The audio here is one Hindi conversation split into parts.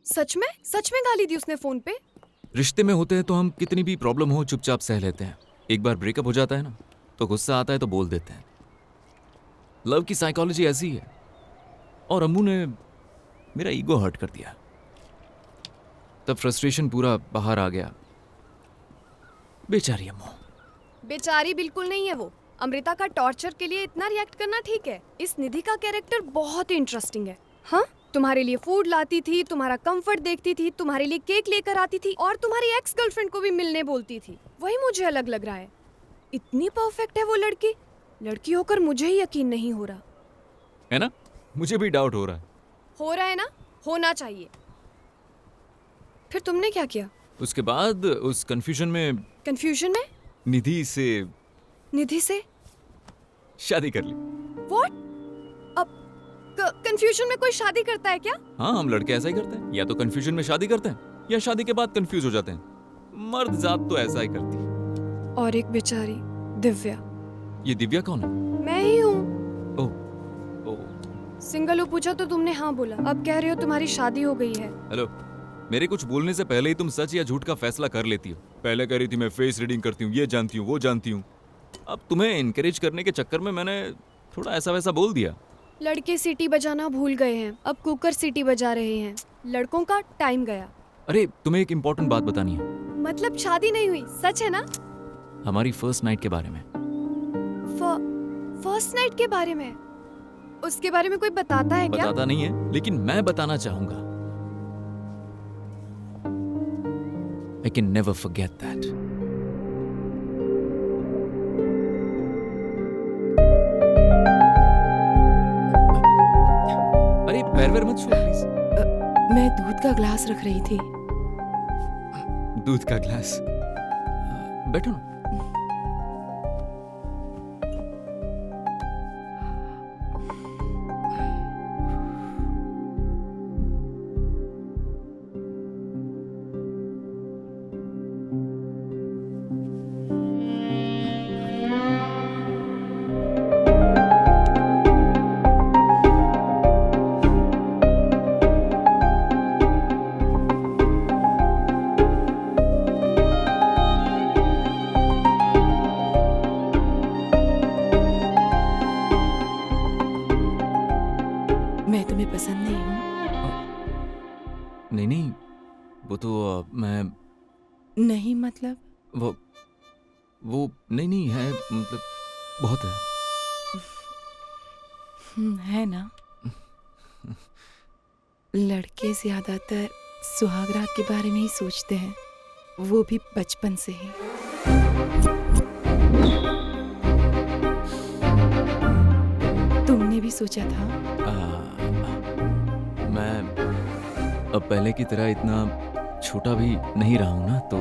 सच में गाली दी उसने फोन पे? रिश्ते में होते हैं तो हम कितनी भी प्रॉब्लम हो चुपचाप सह लेते हैं। एक बार ब्रेकअप हो जाता है ना तो गुस्सा आता है तो बोल देते हैं। लव की साइकोलॉजी ऐसी है। और अम्मू ने मेरा ईगो हर्ट कर दिया, तब फ्रस्ट्रेशन पूरा बाहर आ गया। बेचारी अम्मू। बेचारी बिल्कुल नहीं है वो। अमृता का टॉर्चर के लिए इतना रिएक्ट करना ठीक है। इस निधि का कैरेक्टर बहुत ही इंटरेस्टिंग है। हाँ, तुम्हारे लिए फूड लाती थी, तुम्हारा कंफर्ट देखती थी, तुम्हारे लिए केक लेकर आती थी और तुम्हारी एक्स गर्लफ्रेंड को भी मिलने बोलती थी। वही मुझे अलग लग रहा है। इतनी परफेक्ट है वो लड़की होकर मुझे ही यकीन नहीं हो रहा है ना? मुझे भी डाउट हो रहा है ना? होना चाहिए। फिर तुमने क्या किया? उसके बाद उस कंफ्यूजन में निधि से शादी कर ली। व्हाट? अब कंफ्यूजन में कोई शादी करता है क्या? हाँ, हम लड़के ऐसा ही करते हैं। या तो कंफ्यूजन में शादी करते हैं या शादी के बाद कंफ्यूज हो जाते हैं। मर्द जात तो ऐसा ही करती है। और एक बेचारी दिव्या। ये दिव्या कौन है? मैं ही हूँ। ओह। सिंगल हो पूछा तो तुमने हाँ बोला। अब कह रहे हो तुम्हारी शादी हो गई है। हेलो, मेरे कुछ बोलने से पहले ही तुम सच या झूठ का फैसला कर लेती हो। पहले कह रही थी मैं फेस रीडिंग करती हूँ, ये जानती हूँ, वो जानती हूँ। अब तुम्हें इनकरेज करने के चक्कर में मैंने थोड़ा ऐसा वैसा बोल दिया। लड़के सीटी बजाना भूल गए हैं, अब कुकर सीटी बजा रहे हैं। लड़कों का टाइम गया। अरे, तुम्हें एक इम्पोर्टेंट बात बतानी है। मतलब शादी नहीं हुई, सच है ना? हमारी फर्स्ट नाइट के बारे में। फर्स्ट नाइट के बारे में? उसके बारे में कोई बताता है क्या? बताता नहीं है, लेकिन मैं बताना चाहूंगा। I can never forget that. अरे पैर मत छू प्लीज। मैं दूध का ग्लास रख रही थी। दूध का ग्लास? बैठो ना। मैं तुम्हें पसंद नहीं हूँ। नहीं, वो तो मैं नहीं मतलब? वो नहीं है, मतलब बहुत है। है ना? लड़के ज्यादातर सुहागरात के बारे में ही सोचते हैं, वो भी बचपन से ही। तुमने भी सोचा था? मैं अब पहले की तरह इतना छोटा भी नहीं रहा हूं ना, तो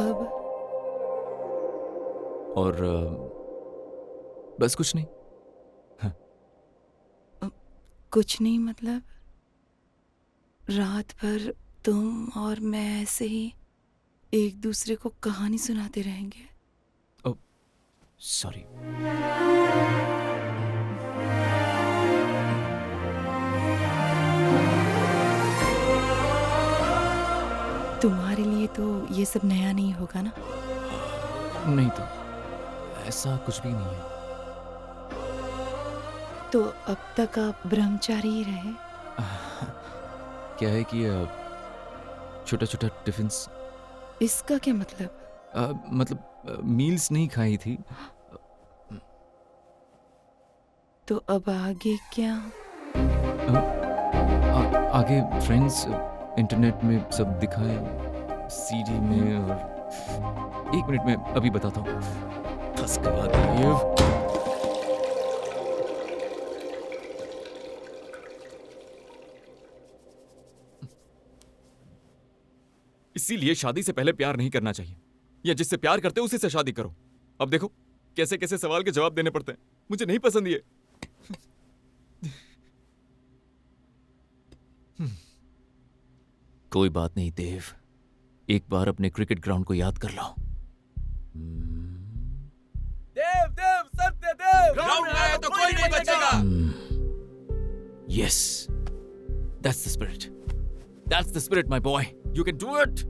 अब और बस कुछ नहीं। कुछ नहीं मतलब? रात भर तुम और मैं ऐसे ही एक दूसरे को कहानी सुनाते रहेंगे। सॉरी। तुम्हारे लिए तो ये सब नया नहीं होगा ना? नहीं तो ऐसा कुछ भी नहीं है। तो अब तक आप ब्रह्मचारी ही रहे? क्या है कि छोटा छोटा टिफिन्स। इसका क्या मतलब? मतलब मील्स नहीं खाई थी। तो अब आगे क्या? आगे फ्रेंड्स इंटरनेट में सब दिखाए, सीडी में। और 1 मिनट में अभी बताता हूँ। फंस गया देव। इसीलिए शादी से पहले प्यार नहीं करना चाहिए, या जिससे प्यार करते हो उसी से शादी करो। अब देखो कैसे कैसे सवाल के जवाब देने पड़ते हैं। मुझे नहीं पसंद ये। कोई बात नहीं देव, एक बार अपने क्रिकेट ग्राउंड को याद कर लो। देव, Satya Dev. Yes, that's the spirit. That's the spirit, my boy. You can do it.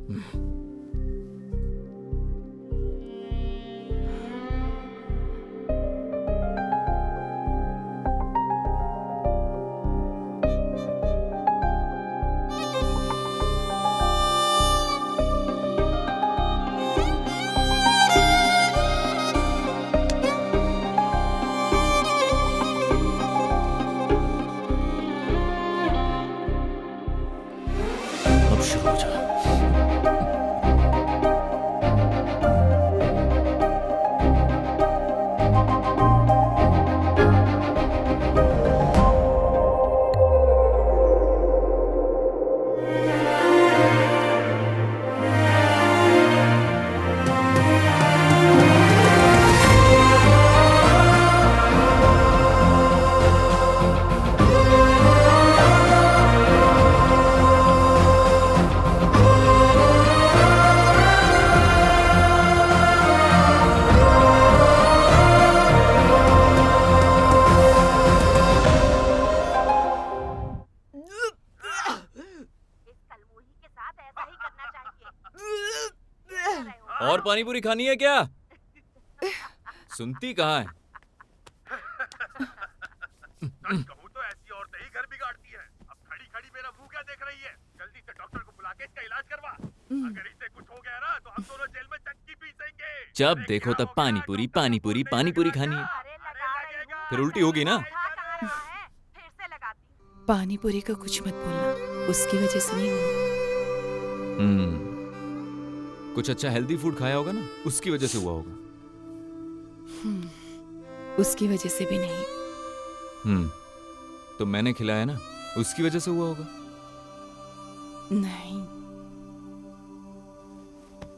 अब शुरू हो जा। और पानी पूरी खानी है क्या? सुनती कहाँ है? कहूँ तो ऐसी औरतें ही घर बिगाड़ती है। अब खड़ी खड़ी मेरा मुंह क्या देख रही है? जल्दी से डॉक्टर को बुला के इसका इलाज करवा। अगर इसे कुछ हो गया ना तो हम दोनों जेल में चक्की पीसेंगे। जब देखो तब पानी पूरी पानी पूरी पानी पूरी खानी है। फिर उल्टी होगी ना? पानी पूरी का कुछ मत बोलना, उसकी वजह से नहीं हुआ। कुछ अच्छा हेल्दी फूड खाया होगा ना, उसकी वजह से हुआ होगा। उसकी वजह से भी नहीं। तो मैंने खिलाया ना, उसकी वजह से हुआ होगा। नहीं।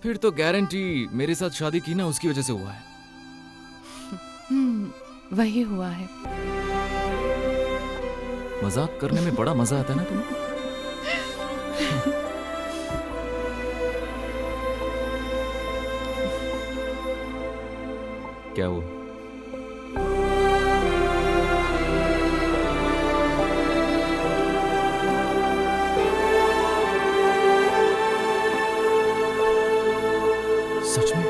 फिर तो गारंटी मेरे साथ शादी की ना, उसकी वजह से हुआ है। वही हुआ है। मजाक करने में बड़ा मजा आता है ना तुम्हें। क्या हुआ? सच में?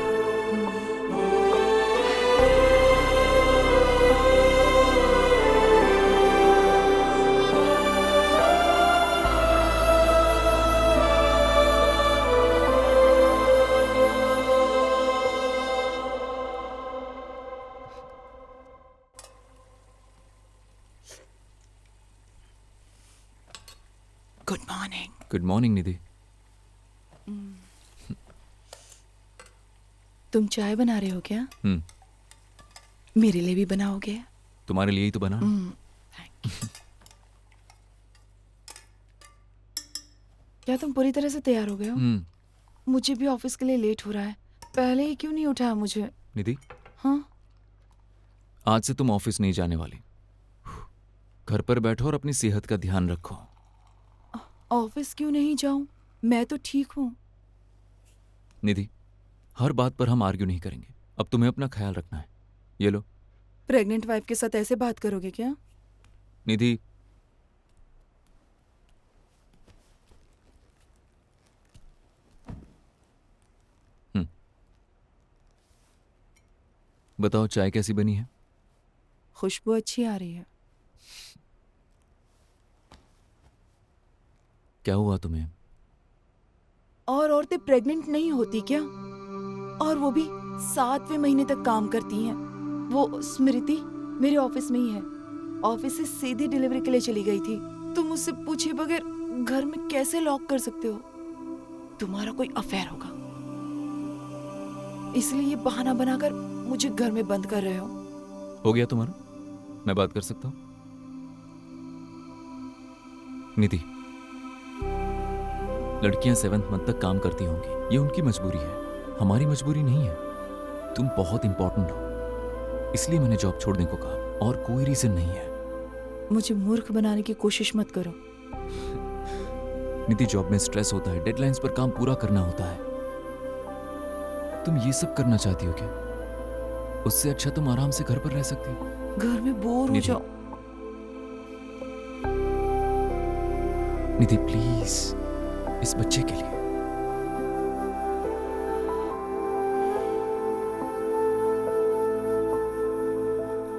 Good morning. गुड मॉर्निंग निधि। तुम चाय बना रहे हो क्या? मेरे लिए भी बनाओगे? तुम्हारे लिए ही तो बना। Thank you. क्या तुम पूरी तरह से तैयार हो गए हो? मुझे भी ऑफिस के लिए लेट हो रहा है। पहले ही क्यों नहीं उठाया मुझे? निधि, हाँ? आज से तुम ऑफिस नहीं जाने वाली। घर पर बैठो और अपनी सेहत का ध्यान रखो। ऑफिस क्यों नहीं जाऊं? मैं तो ठीक हूँ। निधि, हर बात पर हम आर्ग्यू नहीं करेंगे। अब तुम्हें अपना ख्याल रखना है। ये लो। प्रेग्नेंट वाइफ के साथ ऐसे बात करोगे क्या? निधि, बताओ चाय कैसी बनी है? खुशबू अच्छी आ रही है। क्या हुआ तुम्हें? और औरतें प्रेग्नेंट नहीं होती क्या? और वो भी 7वें महीने तक काम करती हैं। वो स्मृति मेरे ऑफिस में ही है। ऑफिस से सीधी डिलीवरी के लिए चली गई थी। तुम मुझसे पूछे बगैर घर में कैसे लॉक कर सकते हो? तुम्हारा कोई अफेयर होगा, इसलिए ये बहाना बनाकर मुझे घर में बंद कर रहे हो गया तुम्हारा? मैं बात कर सकता हूं? निधि, लड़कियां 7th मंथ तक काम करती होंगी, ये उनकी मजबूरी है, हमारी मजबूरी नहीं है। तुम बहुत इंपॉर्टेंट हो, इसलिए मैंने जॉब छोड़ने को कहा, और कोई रीजन नहीं है। मुझे मूर्ख बनाने की कोशिश मत करो। निधि, जॉब में स्ट्रेस होता है, डेडलाइंस पर काम पूरा करना होता है। तुम ये सब करना चाहती हो क्या? उससे अच्छा तुम आराम से घर पर रह सकती हो। घर में बोर हो निधि, जाओ। निधि प्लीज, इस बच्चे के लिए।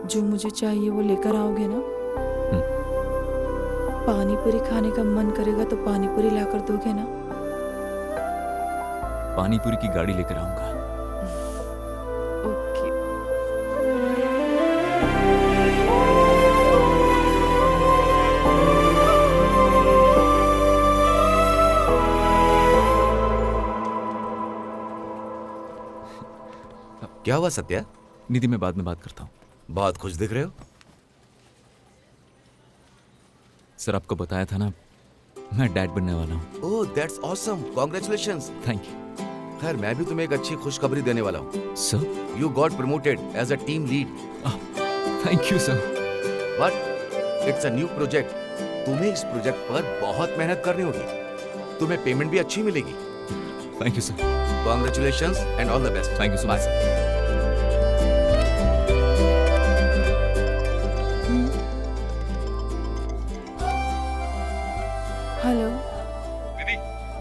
जो मुझे चाहिए वो लेकर आओगे ना? पानी पूरी खाने का मन करेगा तो पानी पूरी लाकर दोगे ना? पानी पूरी की गाड़ी लेकर आऊंगा। ओके। क्या हुआ सत्या? निधि, मैं बाद में बात करता हूँ। बहुत खुश दिख रहे हो। सर, आपको बताया था ना, मैं डैड बनने वाला हूँ। Oh that's awesome, congratulations. Thank you खैर मैं भी तुम्हें एक अच्छी खुशखबरी देने वाला हूँ। Sir. You got promoted as a team lead. Thank you sir. But it's a new project. तुम्हें इस प्रोजेक्ट पर बहुत मेहनत करनी होगी। तुम्हें पेमेंट भी अच्छी मिलेगी। Thank you sir. Congratulations and all the best. Thank you so much. Hello.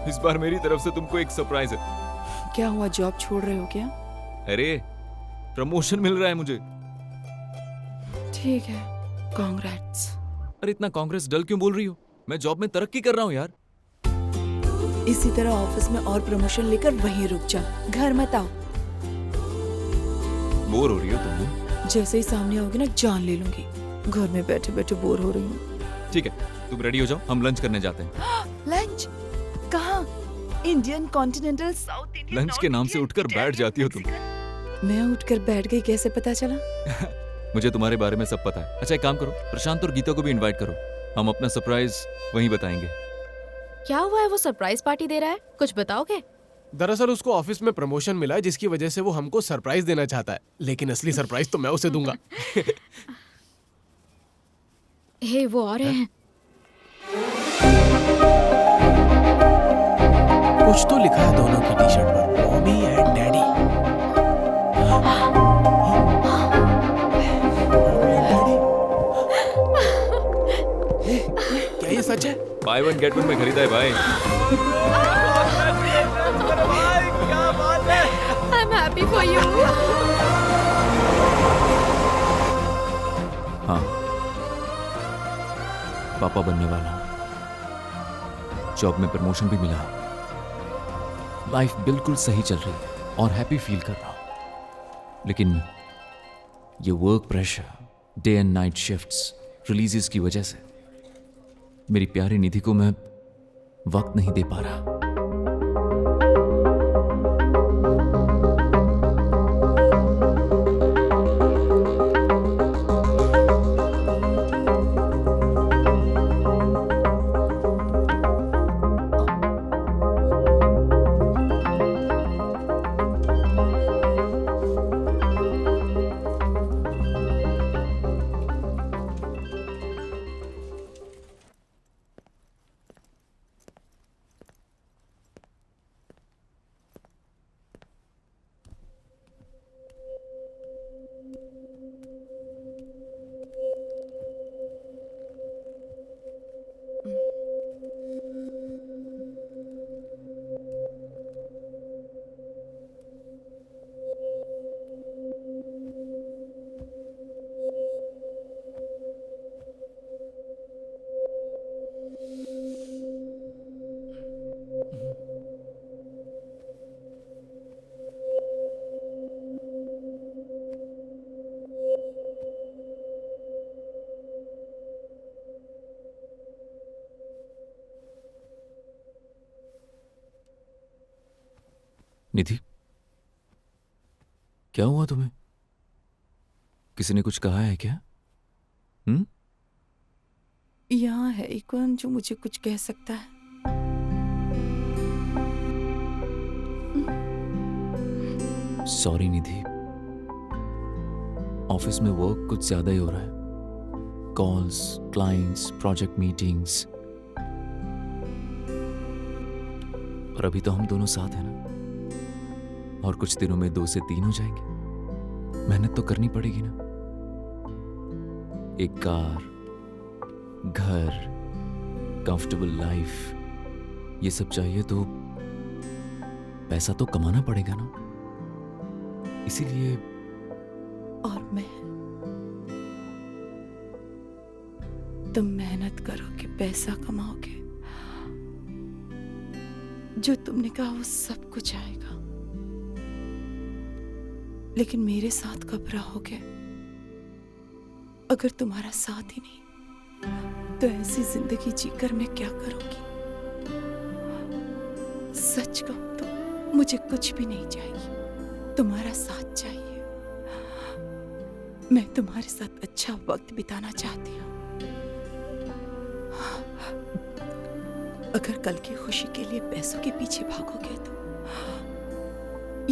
इस बार मेरी तरफ से तुमको एक सरप्राइज है। क्या हुआ, जॉब छोड़ रहे हो क्या? अरे, प्रमोशन मिल रहा है मुझे। ठीक है, कांग्रेट्स। अरे इतना कांग्रेस डल क्यों बोल रही हो? मैं जॉब में तरक्की कर रहा हूँ यार। इसी तरह ऑफिस में और प्रमोशन लेकर वहीं रुक जा, घर मत आओ। बोर हो रही हो तुम? जैसे ही सामने आओगे ना, जान ले लूंगी। घर में बैठे बैठे बोर हो रही हूँ। ठीक है, तुम रेडी हो जाओ, हम लंच करने जाते हैं। लंच? कहाँ? Indian continental, south Indian? Lunch के नाम से उठकर बैठ जाती हो तुम। मैं उठकर बैठ गई, कैसे पता चला? मुझे तुम्हारे बारे में सब पता है। अच्छा एक काम करो, प्रशांत और गीता को भी इनवाइट करो। हम अपना सरप्राइज वहीं बताएंगे। क्या हुआ है? वो सरप्राइज पार्टी दे रहा है, कुछ बताओगे? दरअसल उसको ऑफिस में प्रमोशन मिला है, जिसकी वजह से वो हमको सरप्राइज देना चाहता है, लेकिन असली सरप्राइज तो मैं उसे दूंगा। हे, वो आ रहे हैं। कुछ तो लिखा है दोनों की टी शर्ट पर, मॉमी एंड डैडी। क्या ये सच है? बाय वन गेट वन में खरीदा है भाई। I'm happy for you. हाँ, पापा बनने वाला हूँ। जॉब में प्रमोशन भी मिला। लाइफ बिल्कुल सही चल रही है और हैप्पी फील कर रहा हूँ। लेकिन ये work pressure, day and night shifts, releases की वजह से मेरी प्यारी निधि को मैं वक्त नहीं दे पा रहा। निधि, क्या हुआ तुम्हें? किसी ने कुछ कहा है क्या? यहाँ है ही कौन जो मुझे कुछ कह सकता है? सॉरी निधि, ऑफिस में वर्क कुछ ज्यादा ही हो रहा है। Calls, clients, project meetings. और अभी तो हम दोनों साथ हैं ना, और कुछ दिनों में 2 से 3 हो जाएंगे। मेहनत तो करनी पड़ेगी ना। एक कार, घर, कंफर्टेबल लाइफ, ये सब चाहिए तो पैसा तो कमाना पड़ेगा ना। इसीलिए और मैं, तुम मेहनत करोगे, पैसा कमाओगे, जो तुमने कहा वो सब कुछ आएगा, लेकिन मेरे साथ कब रहोगे? अगर तुम्हारा साथ ही नहीं तो ऐसी जिंदगी जीकर मैं क्या करूंगी? सच कहूं तो मुझे कुछ भी नहीं चाहिए, तुम्हारा साथ चाहिए। मैं तुम्हारे साथ अच्छा वक्त बिताना चाहती हूँ। अगर कल की खुशी के लिए पैसों के पीछे भागोगे तो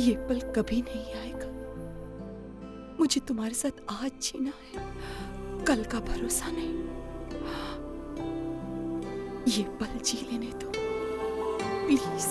ये पल कभी नहीं आएगा। मुझे तुम्हारे साथ आज जीना है, कल का भरोसा नहीं। ये पल जी लेने दो प्लीज।